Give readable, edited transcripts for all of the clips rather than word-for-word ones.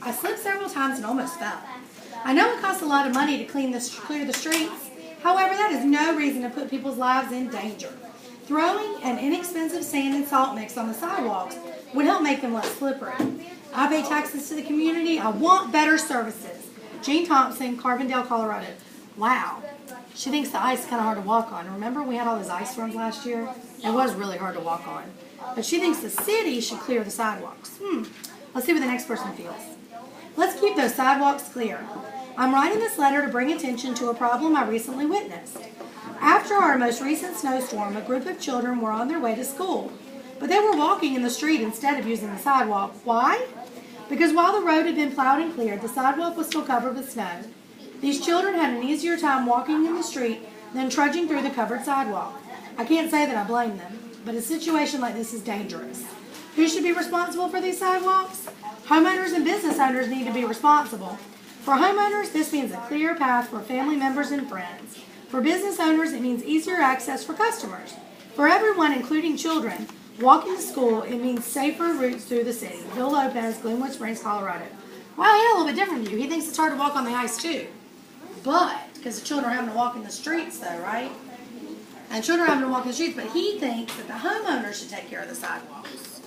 I slipped several times and almost fell. I know it costs a lot of money to clear the streets. However, that is no reason to put people's lives in danger. Throwing an inexpensive sand and salt mix on the sidewalks would help make them less slippery. I pay taxes to the community. I want better services. Jean Thompson, Carbondale, Colorado. Wow. She thinks the ice is kind of hard to walk on. Remember we had all those ice storms last year? It was really hard to walk on. But she thinks the city should clear the sidewalks. Let's see what the next person feels. Let's keep those sidewalks clear. I'm writing this letter to bring attention to a problem I recently witnessed. After our most recent snowstorm, a group of children were on their way to school, but they were walking in the street instead of using the sidewalk. Why? Because while the road had been plowed and cleared, the sidewalk was still covered with snow. These children had an easier time walking in the street than trudging through the covered sidewalk. I can't say that I blame them, but a situation like this is dangerous. Who should be responsible for these sidewalks? Homeowners and business owners need to be responsible. For homeowners, this means a clear path for family members and friends. For business owners, it means easier access for customers. For everyone, including children, walking to school, it means safer routes through the city. Bill Lopez, Glenwood Springs, Colorado. Well, he had a little bit different view. He thinks it's hard to walk on the ice, too. But, because the children are having to walk in the streets, though, right? And children are having to walk in the streets, but he thinks that the homeowners should take care of the sidewalks.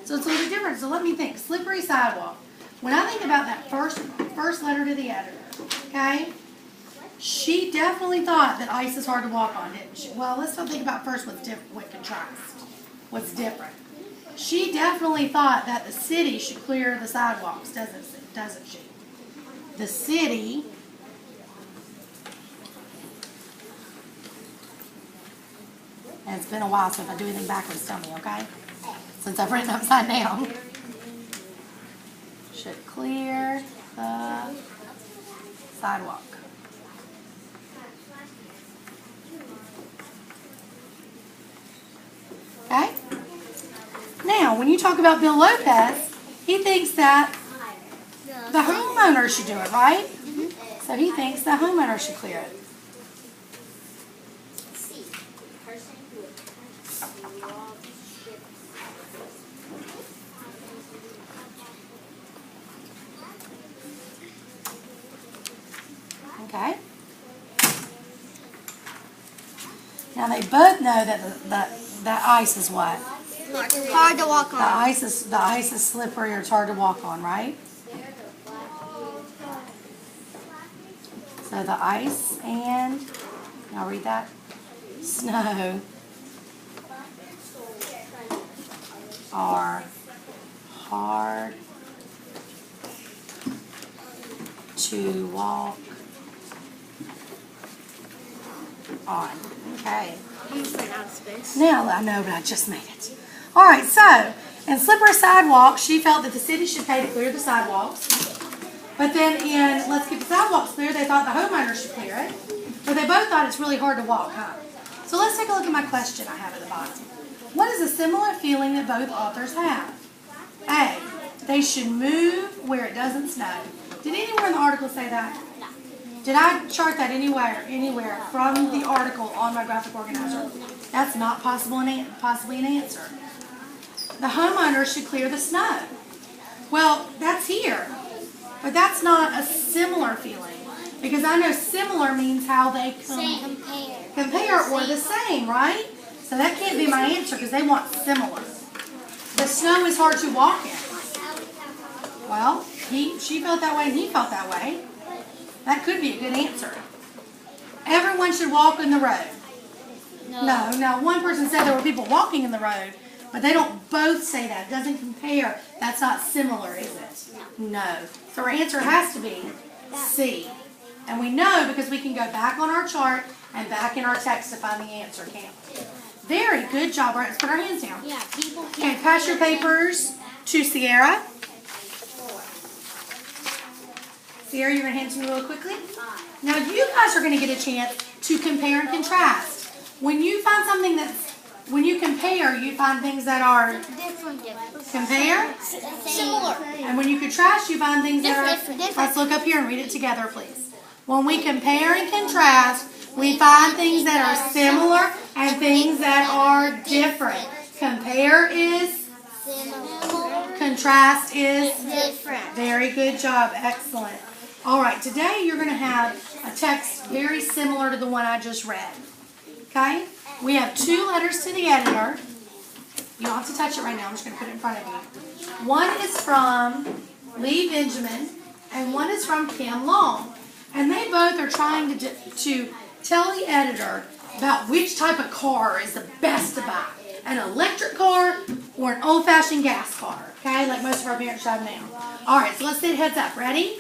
So it's a little bit different. So let me think. Slippery sidewalk. When I think about that first letter to the editor, okay, she definitely thought that ice is hard to walk on, didn't she? Well, let's think about first what contrast. What's different? She definitely thought that the city should clear the sidewalks, doesn't she? The city and it's been a while, so if I do anything backwards, tell me, okay? Since I've written upside down. Should clear the sidewalk. Okay? Now, when you talk about Bill Lopez, he thinks that the homeowner should do it, right? So he thinks the homeowner should clear it. Okay. Now they both know that ice is what? Hard to walk on. The ice is slippery or it's hard to walk on, right? So the ice and, now read that, snow are hard to walk on. Okay. I'm just out of space. Now, I know, but I just made it. All right, so, in slippery sidewalks, she felt that the city should pay to clear the sidewalks. But then in Let's Keep the Sidewalks Clear, they thought the homeowner should clear it. But they both thought it's really hard to walk, huh? So let's take a look at my question I have at the bottom. What is a similar feeling that both authors have? A, they should move where it doesn't snow. Did anywhere in the article say that? Did I chart that anywhere from the article on my graphic organizer? That's not possibly an answer. The homeowner should clear the snow. Well, that's here. But that's not a similar feeling. Because I know similar means how they compare or the same, right? So that can't be my answer because they want similar. The snow is hard to walk in. Well, she felt that way and he felt that way. That could be a good answer. Everyone should walk in the road. No. Now, one person said there were people walking in the road, but they don't both say that. It doesn't compare. That's not similar, is it? No. So our answer has to be C. And we know because we can go back on our chart and back in our text to find the answer, can't we? Very good job. All right, let's put our hands down. Yeah, people can't. Okay, pass your papers to Sierra. Sierra, you're going to hand to me real quickly. Now, you guys are going to get a chance to compare and contrast. When you find something when you compare, you find things that are Different. compare. Similar. And when you contrast, you find things that are Different. Let's look up here and read it together, please. When we compare and contrast, we find things that are similar and things that are different. Compare is Similar. contrast is different. very good job. Excellent. All right, today you're going to have a text very similar to the one I just read. Okay? We have 2 letters to the editor. You don't have to touch it right now. I'm just going to put it in front of you. One is from Lee Benjamin, and one is from Kim Long. And they both are trying to tell the editor about which type of car is the best to buy. An electric car or an old-fashioned gas car. Okay? Like most of our parents have now. All right, so let's say heads up. Ready?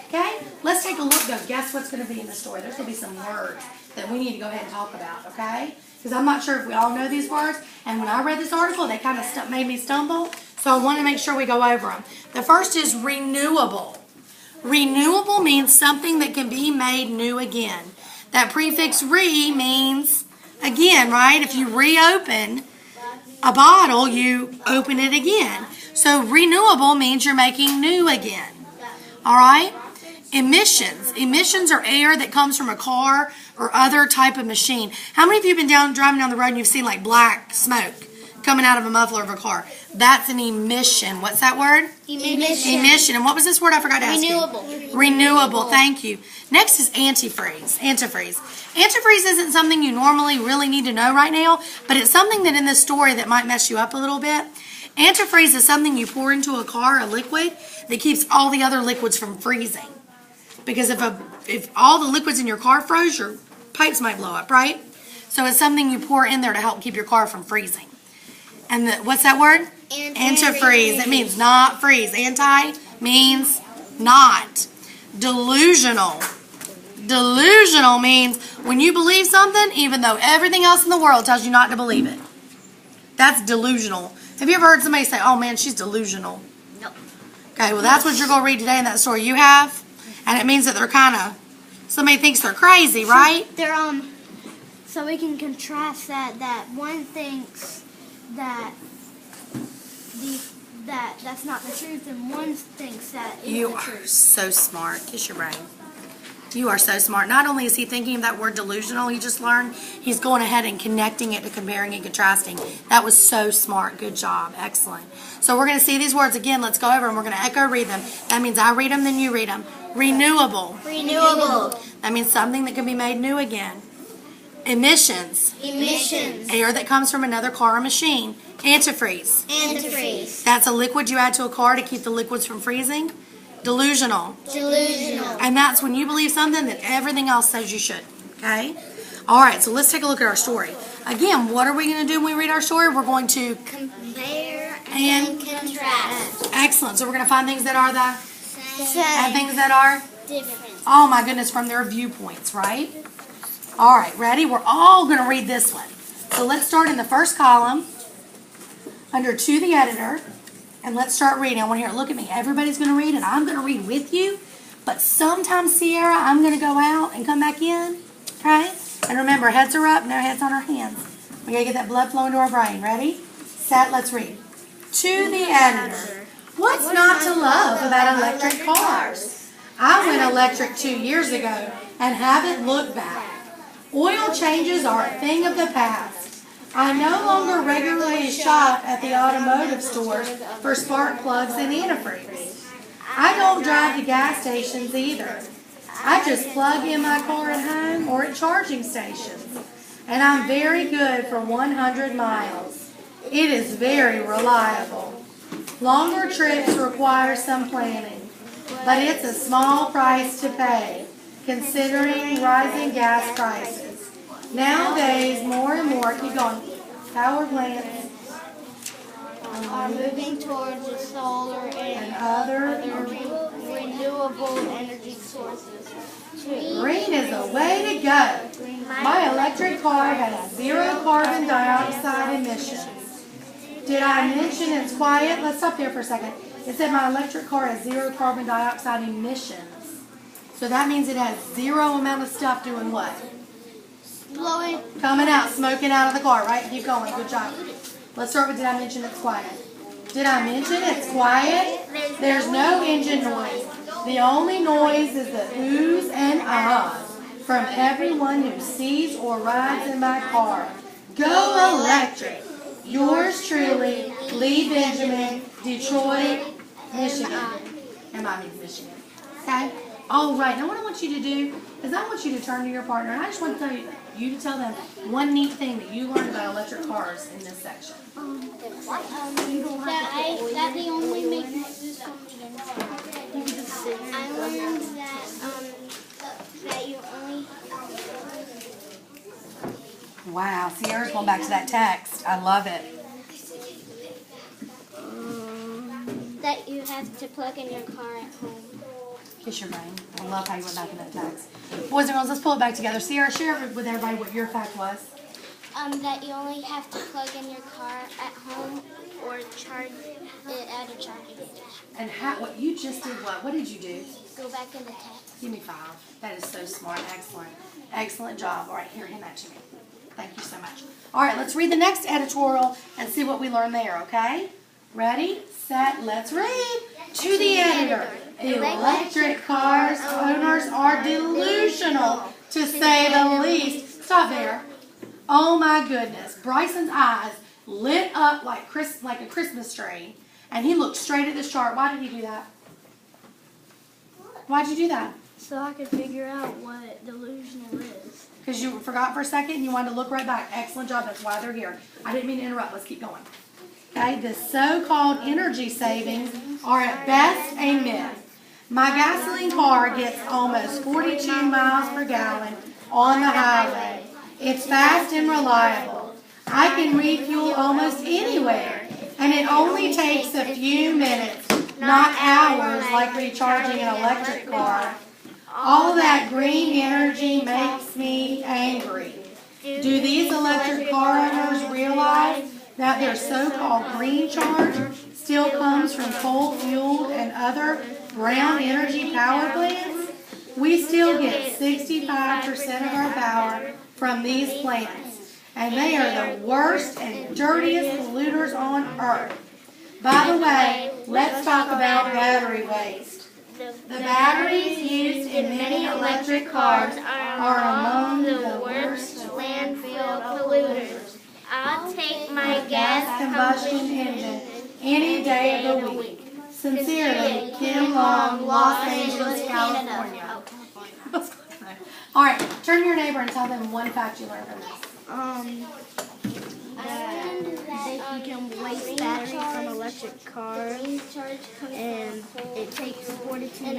Okay? Let's take a look, though. Guess what's going to be in the story? There's going to be some words that we need to go ahead and talk about. Okay? Because I'm not sure if we all know these words. And when I read this article, they kind of made me stumble. So I want to make sure we go over them. The first is renewable. Renewable means something that can be made new again. That prefix re means again, right? If you reopen a bottle, you open it again. So renewable means you're making new again. All right? Emissions. Emissions are air that comes from a car or other type of machine. How many of you have been driving down the road and you've seen like black smoke coming out of a muffler of a car? That's an emission. What's that word? Emission. Emission. And what was this word? I forgot to ask Renewable. you. Renewable. Thank you. Next is antifreeze. Antifreeze. Antifreeze isn't something you normally really need to know right now, but it's something that in this story that might mess you up a little bit. Antifreeze is something you pour into a car, a liquid, that keeps all the other liquids from freezing. Because if all the liquids in your car froze, your pipes might blow up, right? So it's something you pour in there to help keep your car from freezing. And what's that word? Antifreeze. That means not freeze. Anti means not. Delusional. Delusional means when you believe something, even though everything else in the world tells you not to believe it. That's delusional. Have you ever heard somebody say, oh man, she's delusional? No. Okay, well that's what you're going to read today in that story you have. And it means that they're kind of, somebody thinks they're crazy, right? They're, so we can contrast that one thinks that's not the truth, and one thinks that is You the are truth. so smart. Kiss your brain. You are so smart. Not only is he thinking of that word delusional he just learned, he's going ahead and connecting it to comparing and contrasting. That was so smart. Good job. Excellent. So we're going to see these words again. Let's go over them. We're going to echo read them. That means I read them, then you read them. Renewable. Renewable. That means something that can be made new again. Emissions. Emissions. Air that comes from another car or machine. Antifreeze. Antifreeze. That's a liquid you add to a car to keep the liquids from freezing. Delusional. Delusional. And that's when you believe something that everything else says you should. Okay? All right, so let's take a look at our story. Again, what are we going to do when we read our story? We're going to Compare and contrast. excellent. So we're going to find things that are the and Same. things that are Different. oh my goodness, from their viewpoints, right? All right, ready? We're all going to read this one. So let's start in the first column under to the editor. And let's start reading. I want to hear it. Look at me. Everybody's going to read, and I'm going to read with you. But sometimes, Sierra, I'm going to go out and come back in. Okay? And remember, heads are up, no heads on our hands. We got to get that blood flowing to our brain. Ready? Set, let's read. To the editor. What's not to love about electric cars? I went electric 2 years ago and haven't looked back. Oil changes are a thing of the past. I no longer regularly shop at the automotive stores for spark plugs and antifreeze. I don't drive to gas stations either. I just plug in my car at home or at charging stations. And I'm very good for 100 miles. It is very reliable. Longer trips require some planning, but it's a small price to pay, considering rising gas prices. Nowadays, more and more, keep going, power plants Are moving towards the solar and and other. renewable energy sources. Green is the way to go. My electric car has 0 carbon dioxide emissions. Did I mention it's quiet? Let's stop there for a second. It said my electric car has 0 carbon dioxide emissions. So that means it has 0 amount of stuff doing what? Blowing. Coming out, smoking out of the car, right? Keep going. Good job. Let's start with did I mention it's quiet? Did I mention it's quiet? There's no engine noise. The only noise is the oohs and ahs from everyone who sees or rides in my car. Go electric. Yours truly, Lee Benjamin, Detroit, Michigan. And mine means Michigan. Okay? All right. Now what I want you to do is I want you to turn to your partner, and I just want to tell you to tell them one neat thing that you learned about electric cars in this section. That they only make noises from the inside. I learned that you only. Wow, Sierra's going back to that text. I love it. That you have to plug in your car at home. Kiss your brain. I love how you went back in that text. Boys and girls, let's pull it back together. Sierra, share with everybody what your fact was. That you only have to plug in your car at home or charge it at a charging station. And what you just did what? What did you do? Go back in the text. Give me 5. That is so smart. Excellent. Excellent job. All right, here, hand that to me. Thank you so much. All right, let's read the next editorial and see what we learned there, okay? Ready, set, let's read. To the editor, electric cars owners are delusional, to say the least. Stop there. Oh my goodness. Bryson's eyes lit up like a Christmas tree, and he looked straight at this chart. Why did he do that? Why did you do that? So I could figure out what delusional is. Because you forgot for a second and you wanted to look right back. Excellent job. That's why they're here. I didn't mean to interrupt. Let's keep going. Okay, the so-called energy savings are at best a myth. My gasoline car gets almost 42 miles per gallon on the highway. It's fast and reliable. I can refuel almost anywhere, and it only takes a few minutes, not hours like recharging an electric car. All that green energy makes me angry. Do these electric car owners realize that their so-called green charge still comes from coal-fueled and other brown energy power plants? We still get 65% of our power from these plants, and they are the worst and dirtiest polluters on earth. By the way, let's talk about battery waste. The batteries used in many electric cars are among the worst landfill polluters. I'll take my gas combustion engine any day of the week. Sincerely, Kim Long, Los Angeles, California. All right, turn to your neighbor and tell them one fact you learned from this. That you can waste batteries from electric cars, and it takes 42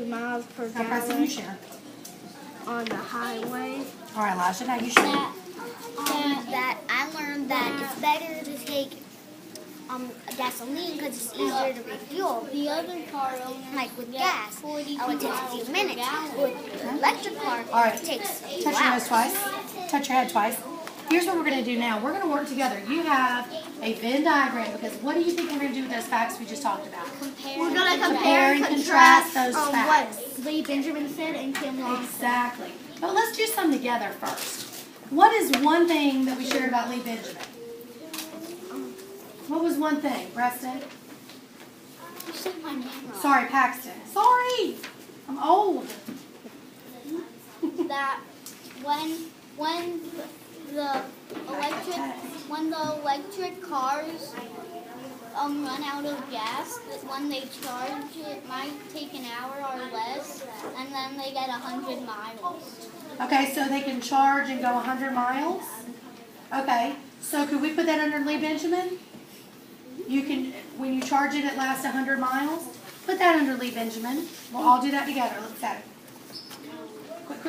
miles per Now, Preston, you gallon share. on the highway. All right, Elijah, now you share. That I learned that it's better to take gasoline because it's easier to refuel. The other car owner, Like with gas, it takes a few minutes. With the electric car, All right. it takes a few Touch your nose hours. twice. Touch your head twice. Here's what we're going to do now. We're going to work together. You have a Venn diagram because what do you think we're going to do with those facts we just talked about? we're going to Compare and contrast those facts. what Lee Benjamin said and Kim Long said. Exactly. But let's do some together first. What is one thing that we shared about Lee Benjamin? What was one thing, Preston? You said my name wrong. Sorry, Paxton. Sorry. I'm old. That when the electric cars run out of gas, that when they charge it might take an hour or less, and then they get 100 miles. Okay, so they can charge and go 100 miles? Okay, so could we put that under Lee Benjamin? You can, when you charge it, it lasts 100 miles? Put that under Lee Benjamin. We'll all do that together. Let's at it.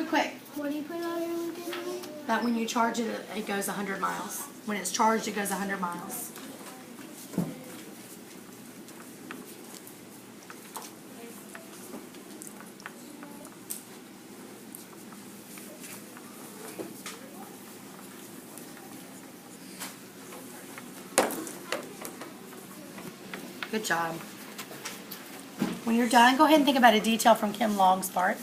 Quick. What do you put on your Lee Benjamin? That when you charge it, it goes 100 miles. When it's charged, it goes 100 miles. Good job. When you're done, go ahead and think about a detail from Kim Long's part.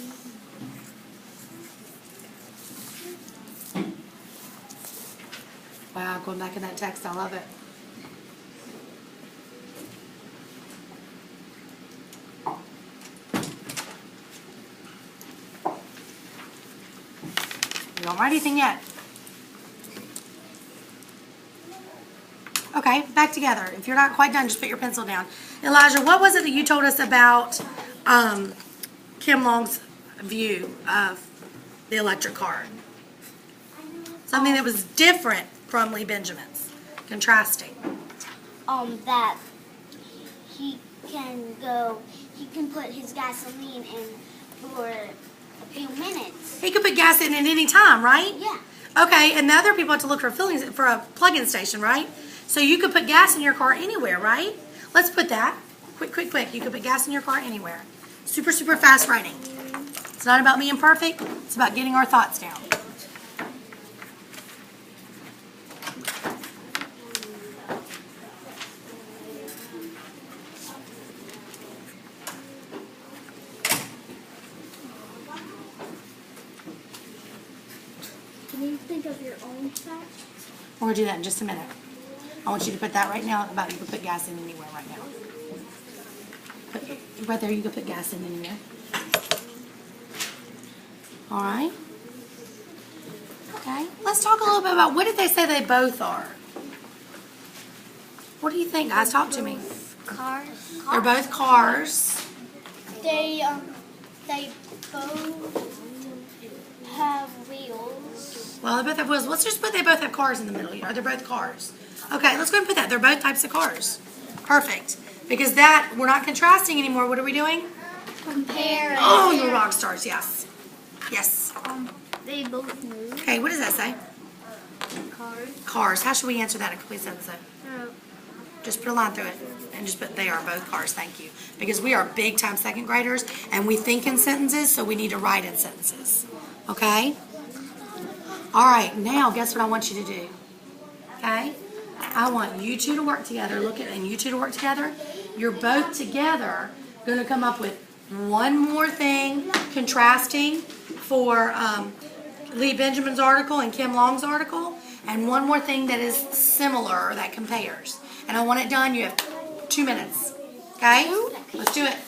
Wow, going back in that text, I love it. You don't write anything yet. Okay. Okay, back together. If you're not quite done, just put your pencil down. Elijah, what was it that you told us about Kim Long's view of the electric car? Something that was different from Lee Benjamin's, contrasting. That he can put his gasoline in for a few minutes. He could put gas in at any time, right? Yeah. Okay, and the other people have to look for a plug-in station, right? So you could put gas in your car anywhere, right? Let's put that. Quick. You could put gas in your car anywhere. Super, super fast writing. It's not about being perfect. It's about getting our thoughts down. Can you think of your own fact? We're going to do that in just a minute. I want you to put that right now about you can put gas in anywhere right now. Right there, you can put gas in anywhere. All right. Okay. Let's talk a little bit about what did they say they both are? What do you think, guys? Talk to me. Cars. They're both cars. They both have wheels. Well, they both have wheels. Let's just put they both have cars in the middle here. They're both cars. Okay, let's go ahead and put that. They're both types of cars. Perfect. Because that, we're not contrasting anymore. What are we doing? Comparing. Oh, you're rock stars. Yes. Yes. They both move. Okay, what does that say? Cars. Cars. How should we answer that in a complete sentence? Just put a line through it and just put they are both cars. Thank you. Because we are big time second graders and we think in sentences, so we need to write in sentences. Okay? All right, now guess what I want you to do? Okay? I want you two to work together. And you two to work together. You're both together going to come up with one more thing contrasting for Lee Benjamin's article and Kim Long's article, and one more thing that is similar or that compares. And I want it done. You have 2 minutes. Okay? Let's do it.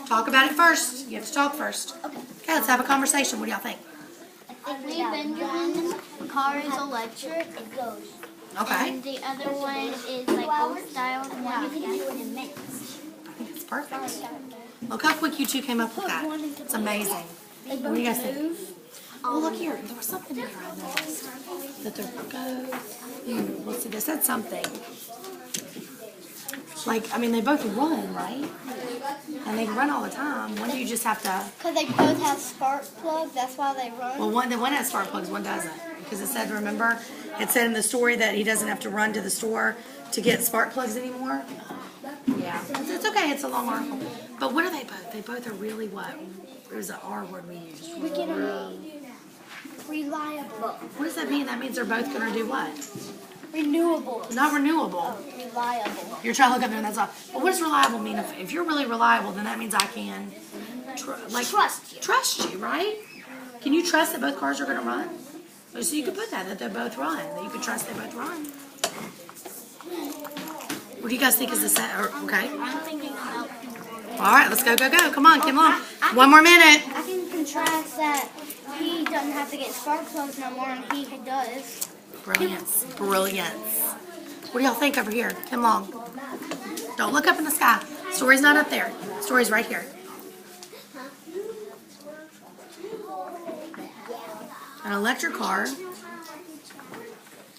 Talk about it first. You have to talk first. Okay, let's have a conversation. What do y'all think? Lee Benjamin's car is electric. It goes. Okay. And the other one is like old style. You can do it in minutes. I think it's perfect. Look how quick you two came up with that. It's amazing. What do you guys think? Oh, look here. There was something here I noticed. That there goes. Let's see. They said something. Like, I mean, they both run, right? And they run all the time. One do you just have to... Because they both have spark plugs, that's why they run. Well, one has spark plugs, one doesn't. Because it said, remember, it said in the story that he doesn't have to run to the store to get spark plugs anymore. Yeah. It's okay. It's a long article. But what are they both? They both are really what? It was an R word we used. Reliable. What does that mean? That means they're both going to do what? Renewable. Not renewable. Reliable. You're trying to look up there and that's all. But what does reliable mean? If you're really reliable, then that means I can trust you, right? Can you trust that both cars are going to run? So you could put that they both run. That you can trust they both run. What do you guys think is the set? Okay. I'm thinking about... All right, let's go. Come on, Kim Long. 1 more minute. I can contrast that he doesn't have to get spark plugs no more and he does. Brilliance. What do y'all think over here? Kim Long. Don't look up in the sky. Story's not up there. Story's right here. An electric car.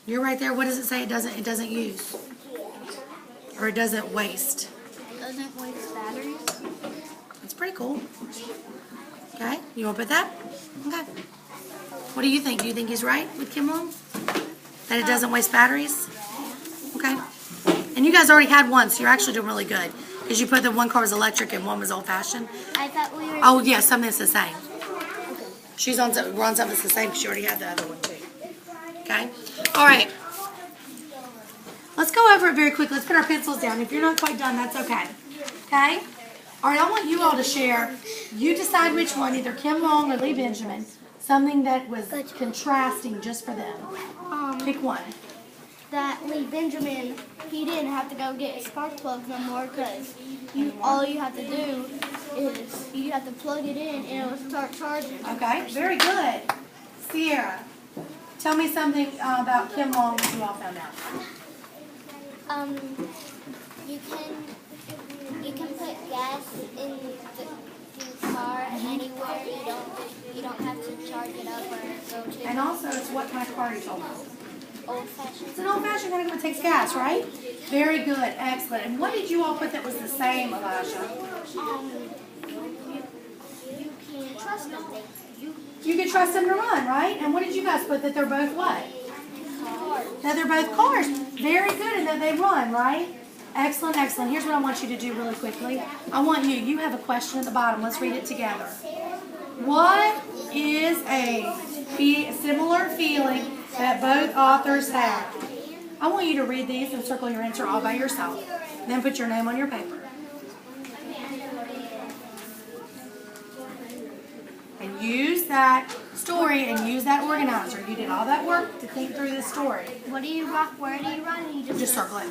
You're right there. What does it say? It doesn't use. Or it doesn't waste. Doesn't waste batteries. That's pretty cool. Okay, you want to put that? Okay. What do you think? Do you think he's right with Kim Long? That it doesn't waste batteries? Okay. And you guys already had one, so you're actually doing really good. Because you put the one car was electric and one was old-fashioned. I thought we were... Oh, yeah, something that's the same. We're on something that's the same because she already had the other one, too. Okay? All right. Let's go over it very quickly. Let's put our pencils down. If you're not quite done, that's okay. Okay? All right, I want you all to share. You decide which one, either Kim Long or Lee Benjamin, something that was contrasting just for them. Pick one. That Lee Benjamin, he didn't have to go get spark plugs no more because all you have to do is you have to plug it in and it will start charging. Okay, very good. Sierra. Tell me something about Kim Long that you all found out. You can put gas in the car anywhere. You don't have to charge it up or go to. And also, it's what kind of car you told me? Old-fashioned. It's an old-fashioned kind of that takes gas, right? Very good, excellent. And what did you all put that was the same, Elijah? You can trust them. You can trust them to run, right? And what did you guys put that they're both what? Cars. That they're both cars. Very good, and that they run, right? Excellent, excellent. Here's what I want you to do really quickly. I want you have a question at the bottom. Let's read it together. What is a similar feeling that both authors have? I want you to read these and circle your answer all by yourself. Then put your name on your paper. And use that story and use that organizer. You did all that work to think through this story. What do you rock? Where do you run? And you Just circle it.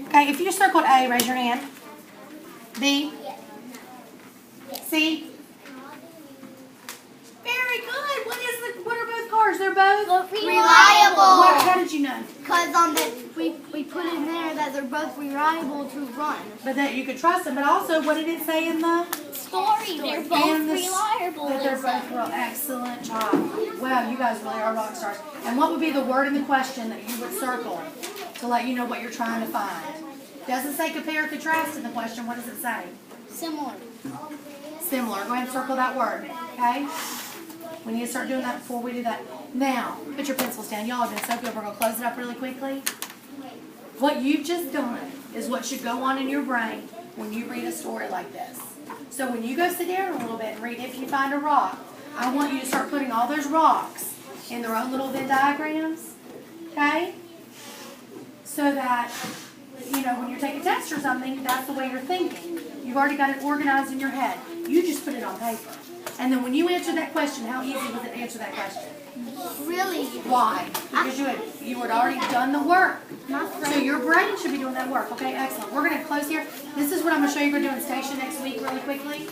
Okay, if you circled A, raise your hand. B. C. Very good. What are both cars? They're both reliable. How did you know? Because we put in there that they're both reliable to run. But that you could trust them. But also, what did it say in the Story. They're both and reliable. that they're both real. Excellent job. Wow, you guys really are rock stars. And what would be the word in the question that you would circle to let you know what you're trying to find? Doesn't say compare or contrast in the question. What does it say? Similar. Similar. Go ahead and circle that word. Okay? We need to start doing that before we do that. Now, put your pencils down. Y'all have been so good. We're going to close it up really quickly. What you've just done is what should go on in your brain when you read a story like this. So when you go sit down a little bit and read If You Find a Rock, I want you to start putting all those rocks in their own little Venn diagrams. Okay? So that, you know, when you take a test or something, that's the way you're thinking. You've already got it organized in your head. You just put it on paper. And then when you answer that question, how easy was it to answer that question? Really? Why? Because you had already done the work. So your brain should be doing that work. Okay, excellent. We're going to close here. This is what I'm going to show you. We're doing station next week really quickly.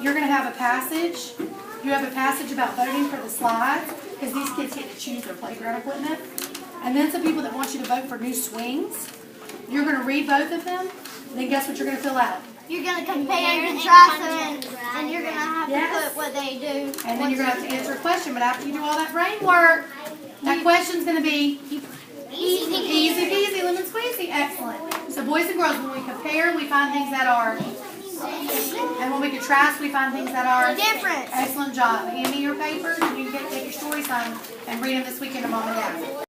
You're going to have a passage. You have a passage about voting for the slides because these kids get to choose their playground equipment. And then some people that want you to vote for new swings. You're going to read both of them. And then guess what you're going to fill out? You're going to compare and contrast them, and you're going to have to put what they do. And then you're going to have to answer a question. But after you do all that brain work, that question's going to be easy peasy, lemon squeezy. Excellent. So boys and girls, when we compare, we find things that are, and when we contrast, we find things that are different. Excellent job. Hand me your papers, and you can take your stories home and read them this weekend to Mom and Dad.